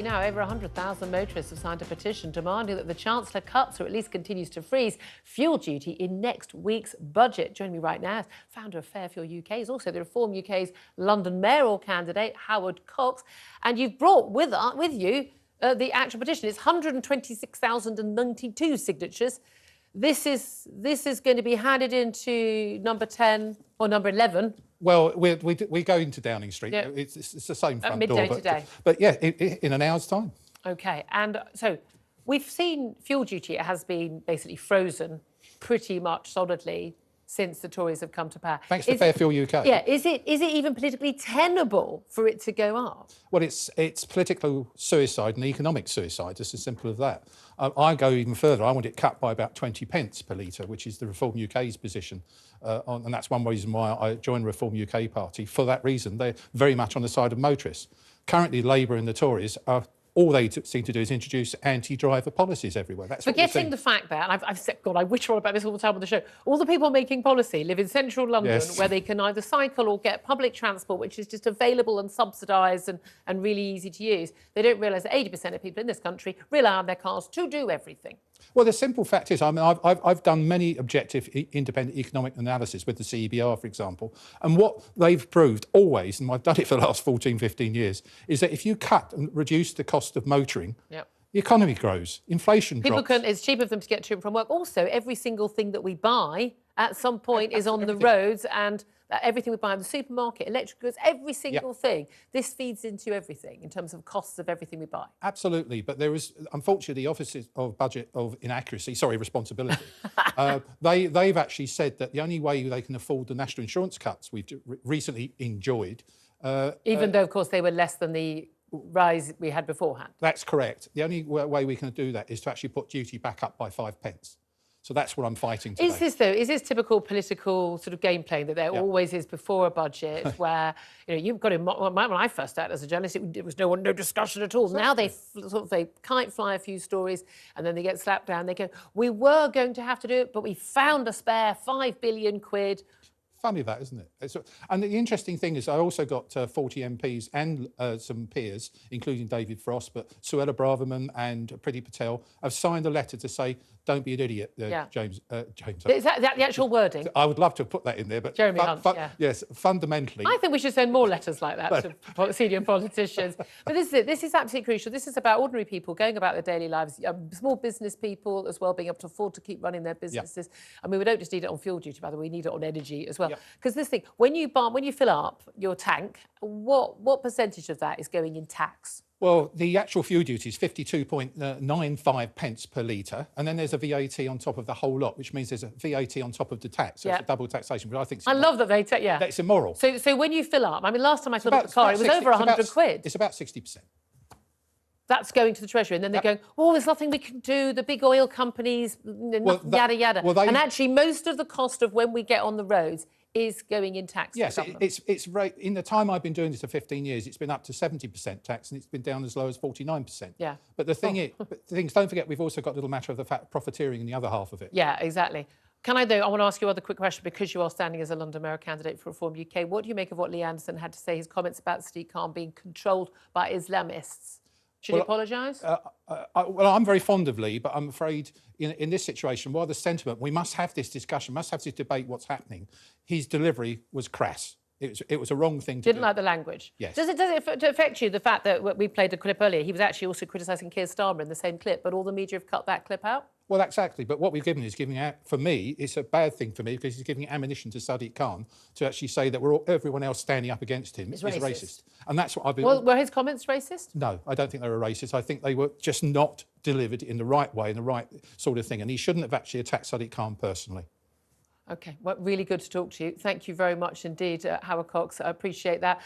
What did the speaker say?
Now, over 100,000 motorists have signed a petition demanding that the Chancellor cuts or at least continues to freeze fuel duty in next week's budget. Joining me right now is founder of Fairfield UK, is also the Reform UK's London mayoral candidate, Howard Cox. And you've brought with you the actual petition. It's 126,092 signatures. This is going to be handed into number 10 or number 11. Well, we go into Downing Street. Yeah. It's the same front midday door. today. But yeah, in an hour's time. OK, and so we've seen fuel duty. It has been basically frozen pretty much solidly since the Tories have come to power. Thanks to Fairfield UK. Yeah, is it even politically tenable for it to go up? Well, it's political suicide and economic suicide. It's as simple as that. I go even further. I want it cut by about 20 pence per litre, which is the Reform UK's position. And that's one reason why I joined the Reform UK party. For that reason, they're very much on the side of motorists. Currently, Labour and the Tories are all they seem to do is introduce anti-driver policies everywhere. That's forgetting the fact that, and I've said, God, I wish all about this all the time on the show, all the people making policy live in central London, yes, where they can either cycle or get public transport, which is just available and subsidised and really easy to use. They don't realise that 80% of people in this country rely on their cars to do everything. Well, the simple fact is, I mean, I've done many objective, independent economic analysis with the CEBR, for example, and what they've proved always, and I've done it for the last 14, 15 years, is that if you cut and reduce the cost of motoring, yep, the economy grows, inflation drops. It's cheaper for them to get to and from work. Also, every single thing that we buy at some point is on the roads, and everything we buy in the supermarket, electric goods, every single thing. This feeds into everything in terms of costs of everything we buy. Absolutely, but there is, unfortunately, the Office of Budget of Responsibility, they've actually said that the only way they can afford the national insurance cuts we've recently enjoyed... Even though, of course, they were less than the rise we had beforehand. That's correct. The only way we can do that is to actually put duty back up by 5 pence. So that's what I'm fighting today. Is this typical political sort of game playing that there always is before a budget where, you've got to, when I first started as a journalist, it was no discussion at all. Exactly. Now they kite fly a few stories and then they get slapped down. They go, we were going to have to do it, but we found a spare £5 billion. Funny that, isn't it? And the interesting thing is I also got 40 MPs and some peers, including David Frost, but Suella Braverman and Priti Patel have signed a letter to say, don't be an idiot, James. Is that the actual wording? I would love to have put that in there, but Jeremy Hunt, yes, fundamentally. I think we should send more letters like that to senior politicians. But this is it. This is absolutely crucial. This is about ordinary people going about their daily lives, small business people as well, being able to afford to keep running their businesses. I mean, we don't just need it on fuel duty, by the way, we need it on energy as well. Because this thing, when you fill up your tank, what percentage of that is going in tax? Well, the actual fuel duty is 52.95 pence per litre, and then there's a VAT on top of the whole lot, which means there's a VAT on top of the tax. So it's a double taxation, which I think... I love that they take, that's immoral. So when you fill up, I mean, last time I filled up the car, it was over 100 quid. It's about 60%. That's going to the Treasury, and then they're going, oh, there's nothing we can do, the big oil companies, yada, yada. And actually, most of the cost of when we get on the roads is going in tax. Yes, it's right. In the time I've been doing this for 15 years, it's been up to 70% tax, and it's been down as low as 49%. Yeah. But the thing is, don't forget, we've also got a little matter of the fact profiteering in the other half of it. Yeah, exactly. Can I, though, I want to ask you another quick question, because you are standing as a London mayor candidate for Reform UK. What do you make of what Lee Anderson had to say, his comments about Sadiq Khan being controlled by Islamists? Should he apologise? Well, I'm very fond of Lee, but I'm afraid in this situation, while the sentiment, we must have this discussion, must have this debate, what's happening, his delivery was crass. It was a wrong thing to do. Didn't like the language? Yes. Does it affect you, the fact that we played a clip earlier, he was actually also criticising Keir Starmer in the same clip, but all the media have cut that clip out? Well, exactly. But what we've given is for me, it's a bad thing for me, because he's giving ammunition to Sadiq Khan to actually say that everyone else standing up against him is racist. And that's what I've been... Well, were his comments racist? No, I don't think they were racist. I think they were just not delivered in the right way, in the right sort of thing. And he shouldn't have actually attacked Sadiq Khan personally. OK, well, really good to talk to you. Thank you very much indeed, Howard Cox. I appreciate that.